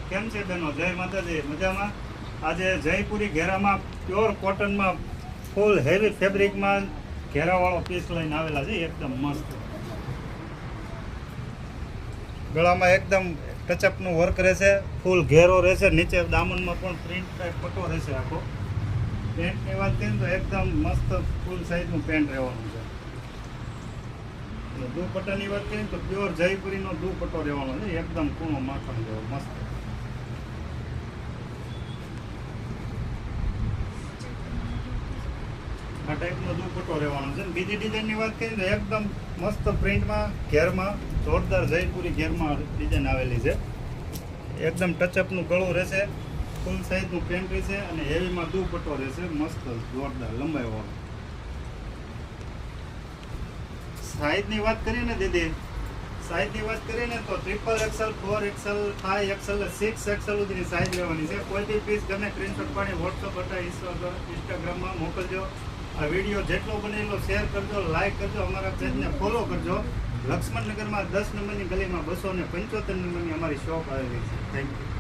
કેમ છે બેનો? જય માતાજી, મજામાં? આજે જયપુરી ઘેરામાં પ્યોર કોટનમાં ફૂલ હેવી ફેબ્રિકમાં ઘેરાવાળો પીસ લઈને આવેલા છે. એકદમ મસ્ત ગળામાં એકદમ ટચઅપનું વર્ક રહેશે, ફૂલ ઘેરો રહેશે, નીચે દામનમાં પણ પ્રિન્ટ ટાઈપ પટ્ટો રહેશે આખો. પેન્ટની વાત કરીએ તો એકદમ મસ્ત ફૂલ સાઇઝનું પેન્ટ રહેવાનું છે. દુપટ્ટાની વાત કરીએ તો પ્યોર જયપુરીનો દુપટ્ટો રહેવાનો છે, એકદમ કૂણો માખણ જેવો મસ્ત. આ ટાઈપનો દુપટ્ટો રહેવાનો છે. બીજી ડિઝાઇનની વાત કરીએ તો એકદમ મસ્ત પ્રિન્ટમાં ઘેરમાં જોરદાર જયપુરી ઘેરમાં ડિઝાઇન આવેલી છે. એકદમ ટચઅપનું ગળું રહેશે, ફૂલ સાઇઝનું પેન્ટ રહેશે અને હેવીમાં દુપટ્ટો રહેશે મસ્ત જોરદાર લંબાઈવાળો. સાઇઝની વાત કરીએ ને દીદી, સાઇઝની વાત કરીએ ને તો XXL, 4XL, 5XL, 6XL સુધીની સાઇઝ લેવાની છે. કોઈ બી પીસ ગમે સ્ક્રીનશોટ પાડી વોટ્સઅપ અથવા ઇન્સ્ટાગ્રામમાં મોકલજો. આ વિડીયો જેટલો બને એટલો શેર કરજો, લાઇક કરજો, અમારા પેજને ફોલો કરજો. લક્ષ્મણનગરમાં 10 નંબરની ગલીમાં 275 નંબરની અમારી શોપ આવેલી છે. Thank you.